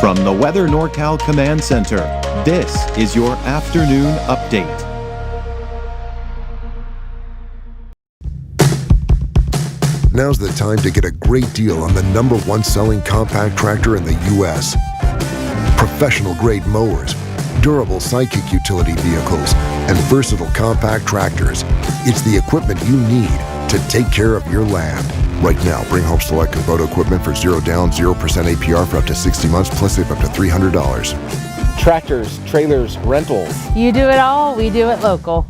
From the Weather NorCal Command Center, this is your afternoon update. Now's the time to get a great deal on the #1 selling compact tractor in the U.S. Professional-grade mowers, durable sidekick utility vehicles, and versatile compact tractors. It's the equipment you need to take care of your land. Right now, bring home select Kubota equipment for 0 down, 0% APR for up to 60 months, plus save up to $300. Tractors, trailers, rentals. You do it all, we do it local.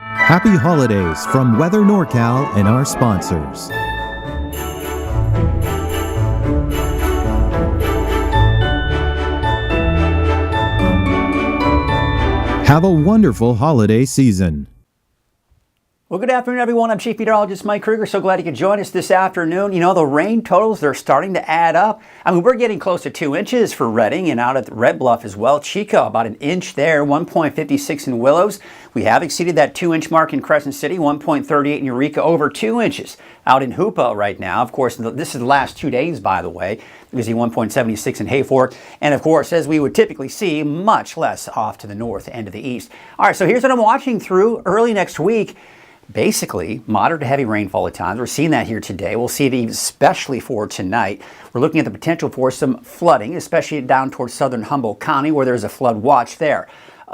Happy holidays from Weather NorCal and our sponsors. Have a wonderful holiday season. Well, good afternoon, everyone. I'm Chief Meteorologist Mike Krueger. So glad you could join us this afternoon. You know, the rain totals, they're starting to add up. I mean, we're getting close to 2 inches for Redding and out at Red Bluff as well. Chico, about an inch there, 1.56 in Willows. We have exceeded that 2-inch mark in Crescent City, 1.38 in Eureka, over 2 inches out in Hoopa right now. Of course, this is the last 2 days, by the way. You see 1.76 in Hayfork. And of course, as we would typically see, much less off to the north and to the east. All right, so here's what I'm watching through early next week. Basically, moderate to heavy rainfall at times. We're seeing that here today. We'll see it especially for tonight. We're looking at the potential for some flooding, especially down towards southern Humboldt County, where there's a flood watch there.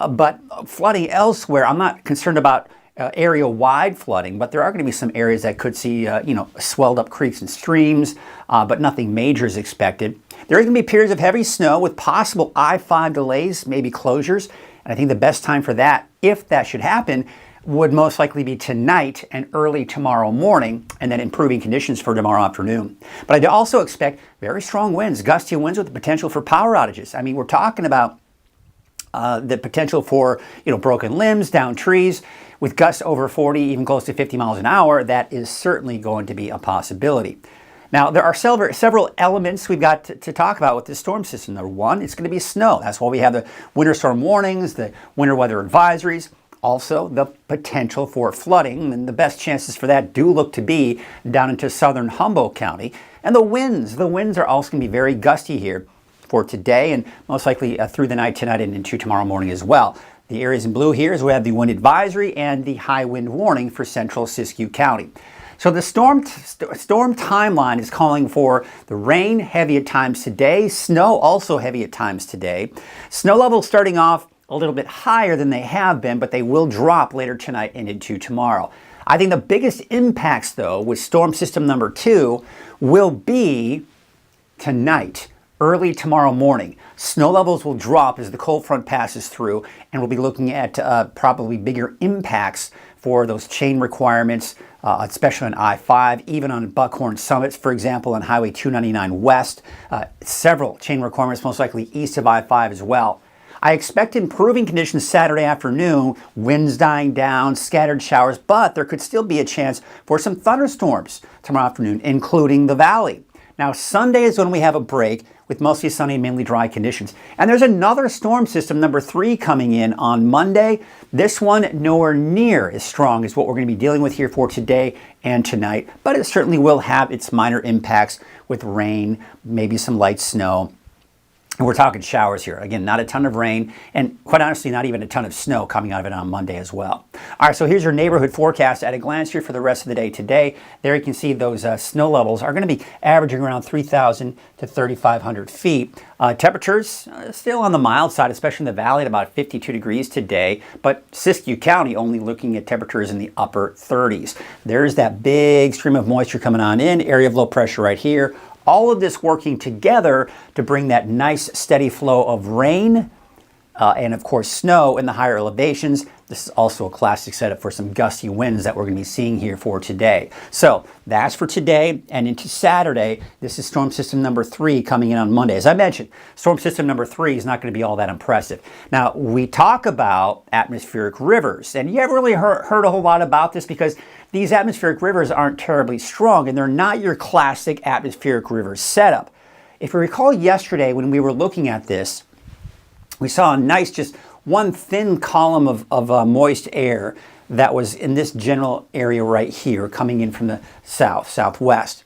But flooding elsewhere, I'm not concerned about area-wide flooding, but there are going to be some areas that could see, swelled up creeks and streams, but nothing major is expected. There are going to be periods of heavy snow with possible I-5 delays, maybe closures. And I think the best time for that, if that should happen, would most likely be tonight and early tomorrow morning, and then improving conditions for tomorrow afternoon. But I also expect very strong winds, gusty winds with the potential for power outages. I mean, we're talking about the potential for, broken limbs, down trees. With gusts over 40, even close to 50 miles an hour, that is certainly going to be a possibility. Now, there are several elements we've got to talk about with this storm system. Number one, it's going to be snow. That's why we have the winter storm warnings, the winter weather advisories. Also, the potential for flooding, and the best chances for that do look to be down into southern Humboldt County. And the winds are also going to be very gusty here for today and most likely through the night tonight and into tomorrow morning as well. The areas in blue here is where we have the wind advisory and the high wind warning for central Siskiyou County. So the storm timeline is calling for the rain heavy at times today, snow also heavy at times today. Snow levels starting off a little bit higher than they have been, but they will drop later tonight and into tomorrow. I think the biggest impacts, though, with storm system number 2 will be tonight, early tomorrow morning. Snow levels will drop as the cold front passes through, and we'll be looking at probably bigger impacts for those chain requirements, especially on I-5, even on Buckhorn Summits, for example, on Highway 299 West. Several chain requirements, most likely east of I-5 as well. I expect improving conditions Saturday afternoon, winds dying down, scattered showers, but there could still be a chance for some thunderstorms tomorrow afternoon, including the valley. Now, Sunday is when we have a break with mostly sunny and mainly dry conditions. And there's another storm system, number 3, coming in on Monday. This one nowhere near as strong as what we're going to be dealing with here for today and tonight, but it certainly will have its minor impacts with rain, maybe some light snow. And we're talking showers here. Again, not a ton of rain, and quite honestly, not even a ton of snow coming out of it on Monday as well. All right, so here's your neighborhood forecast at a glance here for the rest of the day today. There you can see those snow levels are going to be averaging around 3,000 to 3,500 feet. Temperatures still on the mild side, especially in the valley at about 52 degrees today, but Siskiyou County only looking at temperatures in the upper 30s. There's that big stream of moisture coming on in, area of low pressure right here. All of this working together to bring that nice steady flow of rain and of course snow in the higher elevations. This is also a classic setup for some gusty winds that we're going to be seeing here for today. So that's for today and into Saturday. This is storm system number 3 coming in on Monday. As I mentioned, storm system number 3 is not going to be all that impressive. Now, we talk about atmospheric rivers, and you haven't really heard a whole lot about this because these atmospheric rivers aren't terribly strong, and they're not your classic atmospheric river setup. If you recall yesterday when we were looking at this, we saw a nice, just one thin column of moist air that was in this general area right here, coming in from the southwest.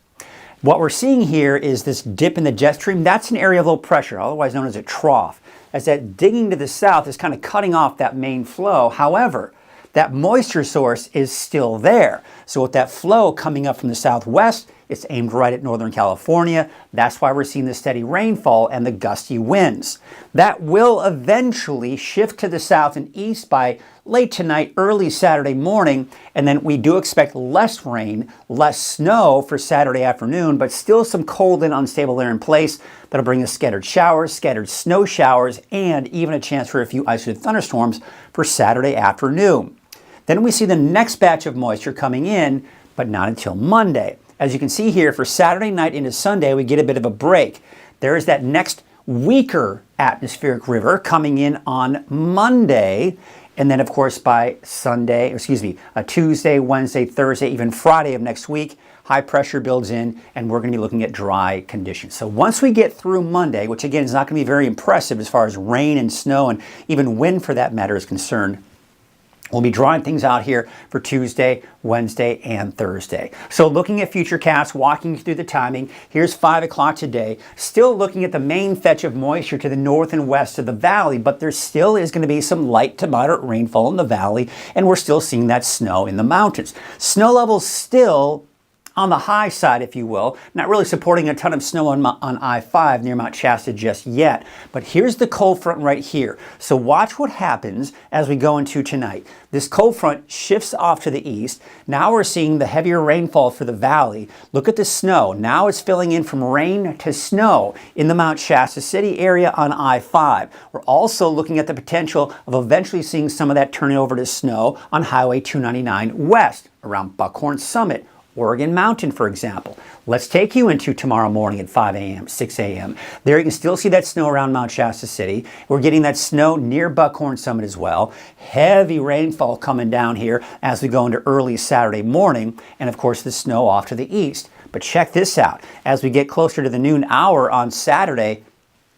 What we're seeing here is this dip in the jet stream. That's an area of low pressure, otherwise known as a trough, as that digging to the south is kind of cutting off that main flow. However, that moisture source is still there. So with that flow coming up from the southwest, it's aimed right at Northern California. That's why we're seeing the steady rainfall and the gusty winds. That will eventually shift to the south and east by late tonight, early Saturday morning, and then we do expect less rain, less snow for Saturday afternoon, but still some cold and unstable air in place that'll bring us scattered showers, scattered snow showers, and even a chance for a few isolated thunderstorms for Saturday afternoon. Then we see the next batch of moisture coming in, but not until Monday. As you can see here, for Saturday night into Sunday, we get a bit of a break. There is that next weaker atmospheric river coming in on Monday. And then, of course, by Tuesday, Wednesday, Thursday, even Friday of next week, high pressure builds in, and we're going to be looking at dry conditions. So once we get through Monday, which again is not going to be very impressive as far as rain and snow and even wind for that matter is concerned, we'll be drawing things out here for Tuesday, Wednesday, and Thursday. So looking at Futurecast, walking through the timing, here's 5 o'clock today, still looking at the main fetch of moisture to the north and west of the valley, but there still is going to be some light to moderate rainfall in the valley, and we're still seeing that snow in the mountains. Snow levels still on the high side, if you will, not really supporting a ton of snow on I-5 near Mount Shasta just yet. But here's the cold front right here. So watch what happens as we go into tonight. This cold front shifts off to the east. Now we're seeing the heavier rainfall for the valley. Look at the snow. Now it's filling in from rain to snow in the Mount Shasta City area on I-5. We're also looking at the potential of eventually seeing some of that turning over to snow on Highway 299 west around Buckhorn Summit, Oregon Mountain, for example. Let's take you into tomorrow morning at 5 a.m., 6 a.m. There you can still see that snow around Mount Shasta City. We're getting that snow near Buckhorn Summit as well. Heavy rainfall coming down here as we go into early Saturday morning, and of course the snow off to the east. But check this out. As we get closer to the noon hour on Saturday,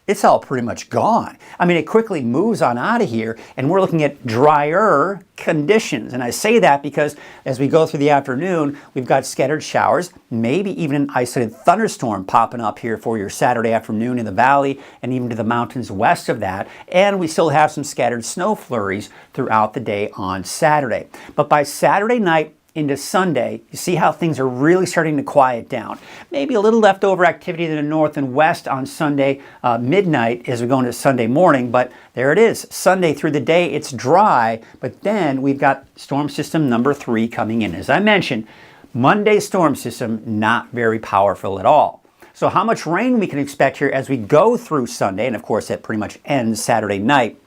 it's all pretty much gone. I mean, it quickly moves on out of here, and we're looking at drier conditions. And I say that because as we go through the afternoon, we've got scattered showers, maybe even an isolated thunderstorm popping up here for your Saturday afternoon in the valley and even to the mountains west of that. And we still have some scattered snow flurries throughout the day on Saturday. But by Saturday night into Sunday, you see how things are really starting to quiet down. Maybe a little leftover activity to the north and west on Sunday midnight as we go into Sunday morning, but there it is. Sunday through the day, it's dry, but then we've got storm system number 3 coming in. As I mentioned, Monday's storm system, not very powerful at all. So how much rain we can expect here as we go through Sunday, and of course that pretty much ends Saturday night.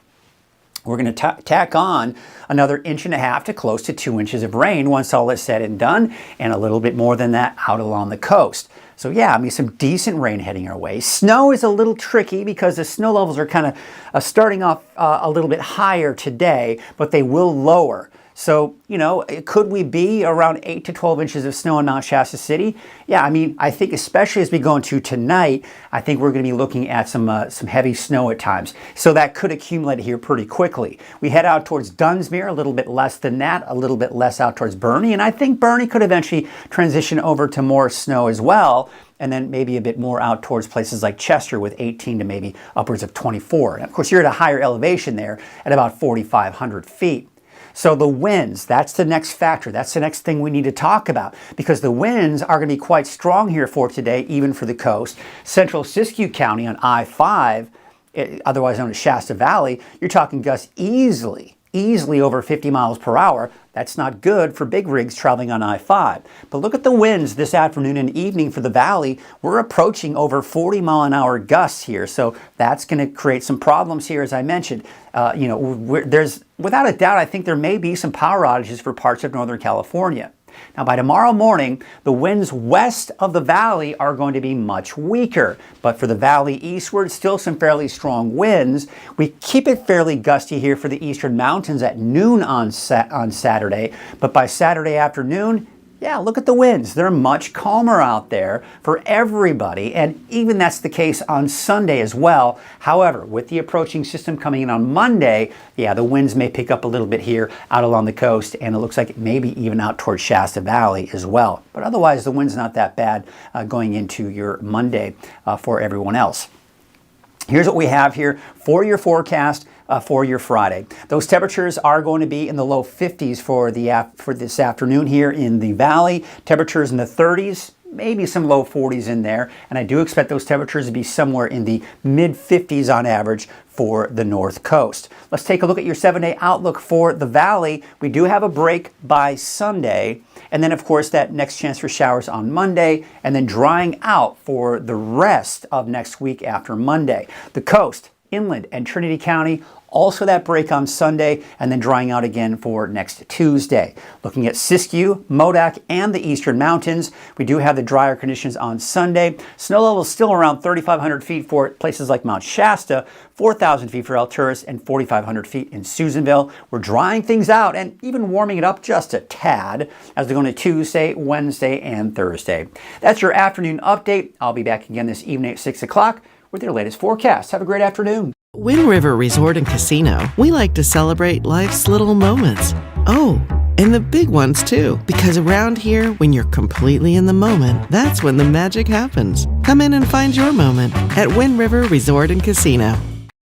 We're going to tack on another 1.5 inches to close to 2 inches of rain once all is said and done, and a little bit more than that out along the coast. So yeah, I mean, some decent rain heading our way. Snow is a little tricky because the snow levels are kind of starting off a little bit higher today, but they will lower. So, you know, could we be around 8 to 12 inches of snow in Mount Shasta City? Yeah, I mean, I think especially as we go into tonight, I think we're going to be looking at some heavy snow at times. So that could accumulate here pretty quickly. We head out towards Dunsmuir, a little bit less than that, a little bit less out towards Bernie, and I think Bernie could eventually transition over to more snow as well, and then maybe a bit more out towards places like Chester with 18 to maybe upwards of 24. And of course, you're at a higher elevation there at about 4,500 feet. So the winds, that's the next factor. That's the next thing we need to talk about because the winds are going to be quite strong here for today, even for the coast. Central Siskiyou County on I-5, otherwise known as Shasta Valley, you're talking gusts easily over 50 miles per hour. That's not good for big rigs traveling on I-5. But look at the winds this afternoon and evening for the valley. We're approaching over 40-mile-an-hour gusts here, so that's going to create some problems here, as I mentioned. There's, without a doubt, I think there may be some power outages for parts of Northern California. Now, by tomorrow morning, the winds west of the valley are going to be much weaker. But for the valley eastward, still some fairly strong winds. We keep it fairly gusty here for the eastern mountains at noon on Saturday. But by Saturday afternoon, Yeah, look at the winds. They're much calmer out there for everybody, and even that's the case on Sunday as well. However, with the approaching system coming in on Monday, yeah, the winds may pick up a little bit here out along the coast, and it looks like maybe even out towards Shasta Valley as well. But otherwise, the wind's not that bad going into your Monday for everyone else. Here's what we have here for your forecast for your Friday. Those temperatures are going to be in the low 50s for this afternoon here in the valley. Temperatures in the 30s, maybe some low 40s in there. And I do expect those temperatures to be somewhere in the mid 50s on average for the north coast. Let's take a look at your 7-day outlook for the valley. We do have a break by Sunday. And then, of course, that next chance for showers on Monday, and then drying out for the rest of next week after Monday. The coast, inland, and Trinity County, also that break on Sunday, and then drying out again for next Tuesday. Looking at Siskiyou, Modoc, and the eastern mountains, we do have the drier conditions on Sunday. Snow levels still around 3,500 feet for places like Mount Shasta, 4,000 feet for Alturas, and 4,500 feet in Susanville. We're drying things out and even warming it up just a tad as we go into Tuesday, Wednesday, and Thursday. That's your afternoon update. I'll be back again this evening at 6 o'clock with your latest forecast. Have a great afternoon. Wind River Resort and Casino, we like to celebrate life's little moments. Oh, and the big ones too. Because around here, when you're completely in the moment, that's when the magic happens. Come in and find your moment at Wind River Resort and Casino.